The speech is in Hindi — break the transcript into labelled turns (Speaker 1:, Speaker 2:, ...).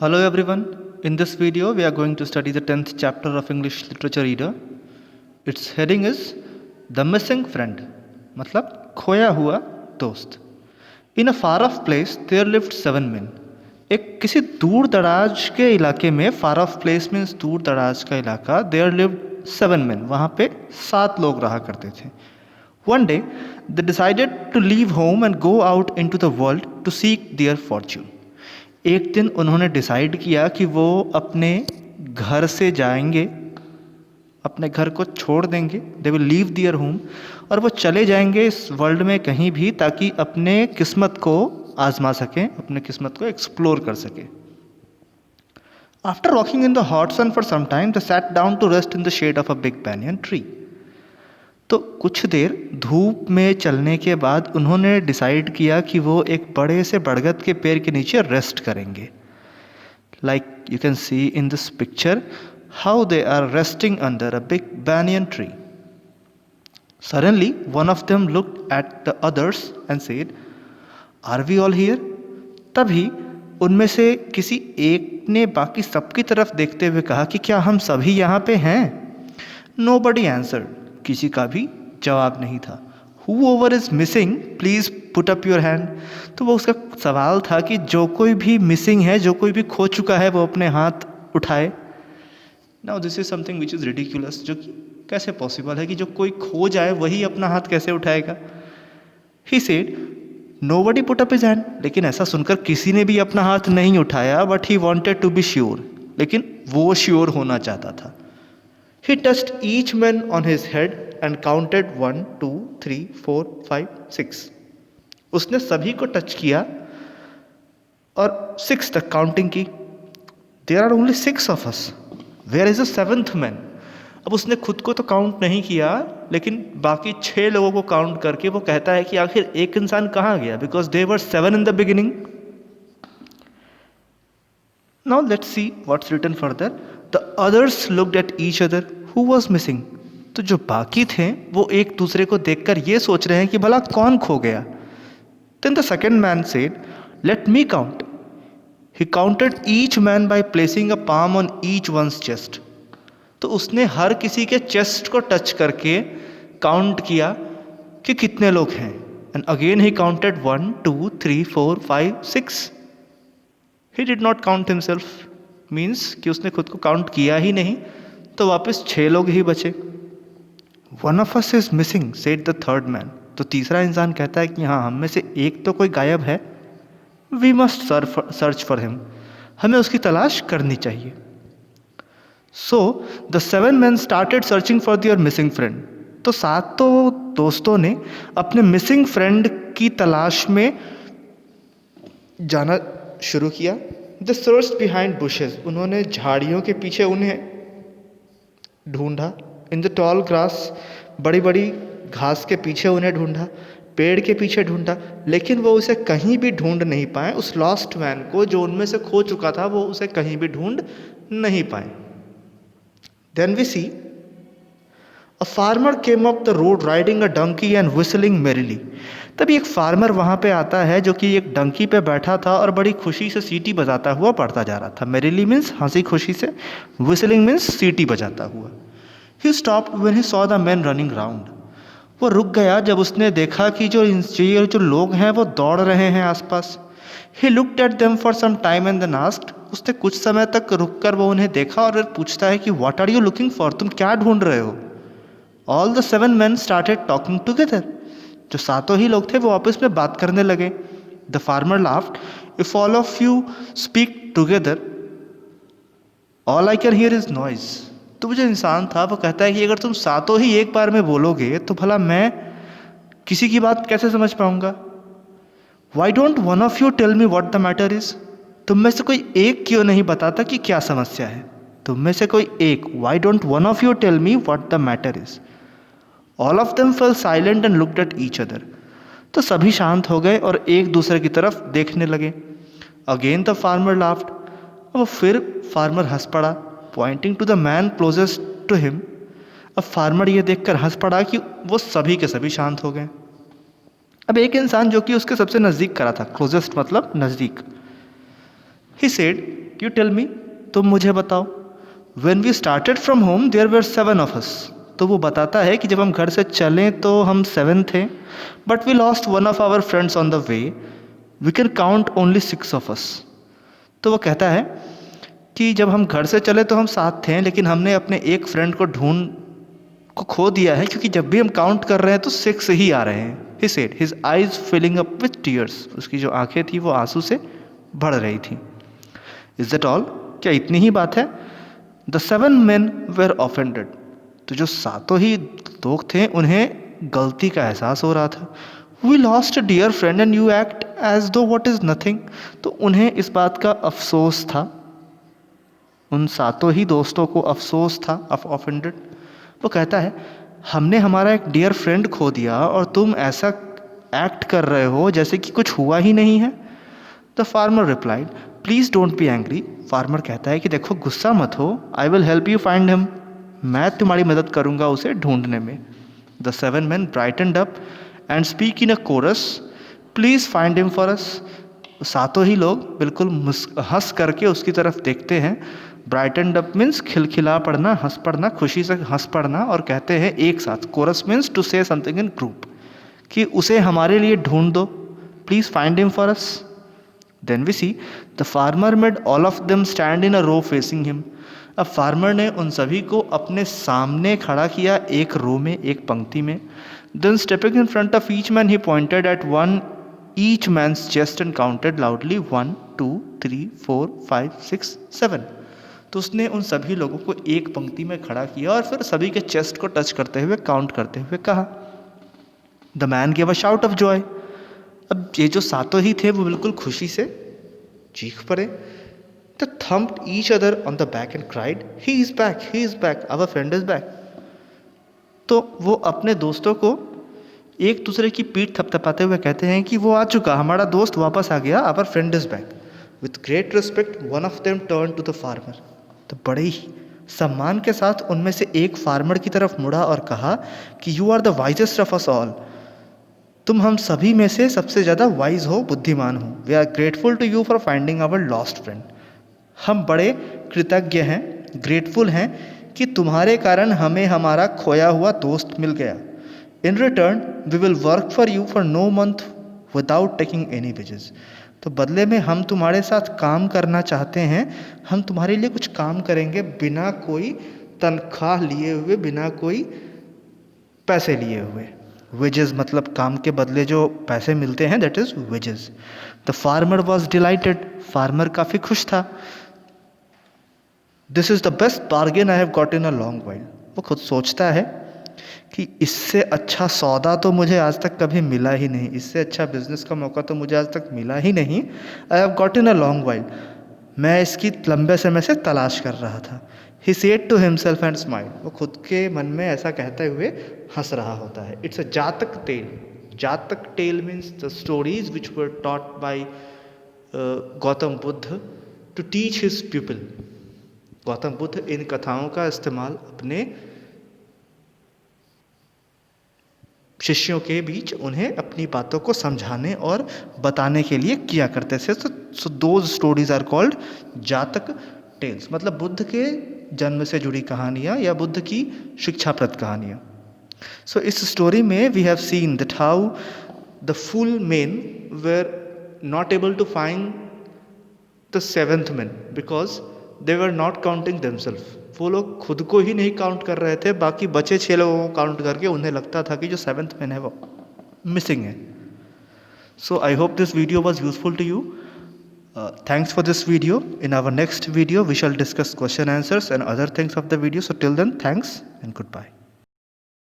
Speaker 1: Hello everyone. In this video, we are going to study the 10th chapter of English Literature Reader. Its heading is The Missing Friend, मतलब खोया हुआ दोस्त. In a far off place, there lived 7 men. एक किसी दूर दराज के इलाके में, far off place मीन्स दूर दराज का इलाका, there lived 7 men. वहाँ पे 7 लोग रहा करते थे. One day, they decided to leave home and go out into the world to seek their fortune. एक दिन उन्होंने डिसाइड किया कि वो अपने घर से जाएंगे, अपने घर को छोड़ देंगे. They will leave their home, और वो चले जाएंगे इस वर्ल्ड में कहीं भी, ताकि अपने किस्मत को आजमा सकें, अपने किस्मत को एक्सप्लोर कर सकें. After walking in the hot sun for some time, they sat down to rest in the shade of a big banyan tree. तो कुछ देर धूप में चलने के बाद उन्होंने डिसाइड किया कि वो एक बड़े से बरगद के पेड़ के नीचे रेस्ट करेंगे. Like you can see in this picture how they are resting under a big banyan tree. Suddenly one of them looked at the others and said, "Are we all here?" तभी उनमें से किसी एक ने बाकी सबकी तरफ देखते हुए कहा कि क्या हम सभी यहाँ पे हैं? Nobody answered. किसी का भी जवाब नहीं था. Whoever is missing, please put up your hand. तो वो उसका सवाल था कि जो कोई भी मिसिंग है, जो कोई भी खो चुका है, वो अपने हाथ उठाए. Now this is something which is ridiculous. जो कि कैसे पॉसिबल है कि जो कोई खो जाए वही अपना हाथ कैसे उठाएगा? He said, nobody put up his hand. लेकिन ऐसा सुनकर किसी ने भी अपना हाथ नहीं उठाया. But he wanted to be sure. लेकिन वो श्योर होना चाहता था. He touched each man on his head and counted 1, 2, 3, 4, 5, 6. उसने सभी को टच किया और 6 तक काउंटिंग की. There are only 6 of us. Where is the 7th man? अब उसने खुद को तो काउंट नहीं किया, लेकिन बाकी 6 लोगों को काउंट करके वो कहता है कि आखिर एक इंसान कहाँ गया? Because they were 7 in the beginning. Now let's see what's written further. The others looked at each other. Who was missing? तो जो बाकी थे वो एक दूसरे को देखकर ये सोच रहे हैं कि भला कौन खो गया. Then the second man said, "Let me count." He counted each man by placing a palm on each one's chest. तो उसने हर किसी के चेस्ट को टच करके काउंट किया कि कितने लोग हैं. And again he counted 1, 2, 3, 4, 5, 6. He did not count himself. Means कि उसने खुद को काउंट किया ही नहीं, तो वापस 6 लोग ही बचे. One of us is missing, said the third man. तो तीसरा इंसान कहता है कि हाँ, हम में से एक तो कोई गायब है. We must search for him. हमें उसकी तलाश करनी चाहिए. So the 7 men started searching for their missing friend. तो 7 दोस्तों ने अपने मिसिंग फ्रेंड की तलाश में जाना शुरू किया. They searched behind bushes. उन्होंने झाड़ियों के पीछे उन्हें ढूंढा. In the tall grass, बड़ी बड़ी घास के पीछे उन्हें ढूंढा, पेड़ के पीछे ढूंढा, लेकिन वो उसे कहीं भी ढूंढ नहीं पाए. उस लॉस्ट मैन को, जो उनमें से खो चुका था, वो उसे कहीं भी ढूंढ नहीं पाए. Then we see a farmer came up the road riding a donkey and whistling merrily. तभी एक फार्मर वहाँ पे आता है जो कि एक डंकी पे बैठा था और बड़ी खुशी से सीटी बजाता हुआ पड़ता जा रहा था. merrily मीन्स हंसी खुशी से, whistling मीन्स सीटी बजाता हुआ. He stopped when he saw the men running round. वो रुक गया जब उसने देखा कि जो लोग हैं वो दौड़ रहे हैं आसपास. He looked at them for some time and then asked. उसने कुछ समय तक रुककर वो उन्हें देखा और फिर पूछता है कि What are you looking for? तुम क्या ढूंढ रहे हो? All the 7 men started talking together. जो 7 ही लोग थे वो आपस में बात करने लगे. The farmer laughed. If all of you speak together, all I can hear is noise. तो वो जो इंसान था वो कहता है कि अगर तुम 7 ही एक बार में बोलोगे तो भला मैं किसी की बात कैसे समझ पाऊंगा. Why don't one of you tell me what the matter is? तुम में से कोई एक क्यों नहीं बताता कि क्या समस्या है? तुम में से कोई एक. Why don't one of you tell me what the matter is? All of them fell silent and looked at each other. तो सभी शांत हो गए और एक दूसरे की तरफ देखने लगे. Again the farmer laughed. अब फिर फार्मर हंस पड़ा. Pointing to the man closest to him. अब फार्मर ये देखकर हंस पड़ा कि वो सभी के सभी शांत हो गए. अब एक इंसान जो कि उसके सबसे नज़दीक खड़ा था, क्लोजेस्ट मतलब नज़दीक. He said, you tell me, तुम मुझे बताओ। When we started from home there were 7 of us। तो वो बताता है कि जब हम घर से चलें तो हम 7 थे, but we lost one of our friends on the way, we can count only 6 of us. तो वो कहता है कि जब हम घर से चले तो हम 7 थे, लेकिन हमने अपने एक फ्रेंड को खो दिया है, क्योंकि जब भी हम काउंट कर रहे हैं तो 6 ही आ रहे हैं। He said, his eyes filling up with tears। उसकी जो आंखें थी वो आंसू से भर रही थी। Is that all? क्या इतनी ही बात है? The 7 men were offended। तो जो 7 ही लोग थे उन्हें गलती का एहसास हो रहा था। We lost a dear friend and you act as though what is nothing। तो उन्हें इस बात का अफसोस था, उन 7 ही दोस्तों को अफसोस था, ऑफेंडेड। वो कहता है हमने हमारा एक डियर फ्रेंड खो दिया और तुम ऐसा एक्ट कर रहे हो जैसे कि कुछ हुआ ही नहीं है। The farmer replied, please don't be angry. Farmer कहता है कि देखो गुस्सा मत हो, I will help you find him. मैं तुम्हारी मदद करूंगा उसे ढूंढने में। The 7 men brightened up and speak in a chorus, please find him for अस। 7 ही लोग बिल्कुल हंस करके उसकी तरफ देखते हैं। ब्राइटनड अप मीन्स खिलखिला पड़ना, हंस पड़ना, खुशी से हंस पड़ना, और कहते हैं एक साथ। Chorus means to say something in group, कि उसे हमारे लिए ढूंढ दो, please find him for us. Then we see the farmer made all of them stand in a row facing him. अब फार्मर ने उन सभी को अपने सामने खड़ा किया, एक रो में, एक पंक्ति में। Then stepping in front of each man he pointed at one each man's chest and counted loudly 1 2 3 4 5 6 7। तो उसने उन सभी लोगों को एक पंक्ति में खड़ा किया और फिर सभी के चेस्ट को टच करते हुए, काउंट करते हुए कहा, the man give a shout of Joy. अब ये जो 7 ही थे वो बिल्कुल खुशी से चीख पड़े। They thumped each other on the back and cried, he is back, he is back, our friend is back. तो वो अपने दोस्तों को एक दूसरे की पीठ थपथपाते हुए कहते हैं कि वो आ चुका, हमारा दोस्त वापस आ गया, our friend is back. With great respect one of them turn to the farmer. तो बड़े ही सम्मान के साथ उनमें से एक फार्मर की तरफ मुड़ा और कहा कि you are the wisest of us all. तुम हम सभी में से सबसे ज़्यादा वाइज हो, बुद्धिमान हो। We are grateful to you for finding our lost friend. हम बड़े कृतज्ञ हैं, ग्रेटफुल हैं कि तुम्हारे कारण हमें हमारा खोया हुआ दोस्त मिल गया। In return we will work for you for no month without taking any wages. तो बदले में हम तुम्हारे साथ काम करना चाहते हैं, हम तुम्हारे लिए कुछ काम करेंगे बिना कोई तनख्वाह लिए हुए, बिना कोई पैसे लिए हुए। वेजेस मतलब काम के बदले जो पैसे मिलते हैं, that is wages. The farmer was dilated. Farmer काफ़ी खुश था। This is the best bargain I have got in a long while. वो खुद सोचता है कि इससे अच्छा सौदा तो मुझे आज तक कभी मिला ही नहीं, इससे अच्छा बिजनेस का मौका तो मुझे आज तक मिला ही नहीं। I have got in a long while. मैं इसकी लंबे समय से तलाश कर रहा था। He said to himself and smile. वो खुद के मन में ऐसा कहते हुए हंस रहा होता है। It's a Jataka tale. Jataka tale means the stories which were taught by Gautam Buddha to teach his people. Gautam Buddha इन कथाओं का इस्तेमाल अपने शिष्यों के बीच उन्हें अपनी बातों को समझाने और बताने के लिए किया करते थे। So those stories are called Jataka tales, मतलब बुद्ध के जन्म से जुड़ी कहानियाँ या बुद्ध की शिक्षाप्रद कहानियाँ। सो इस स्टोरी में we have seen that how the fool men were not able to find the 7th man because they were not counting themselves. वो लोग खुद को ही नहीं काउंट कर रहे थे, बाकी बचे 6 लोगों को काउंट करके उन्हें लगता था कि जो 7th मैन है वो मिसिंग है। So I hope this video was useful to you. Thanks for this video. In our next video, we shall discuss question answers and other things of the video. So till then, thanks and goodbye.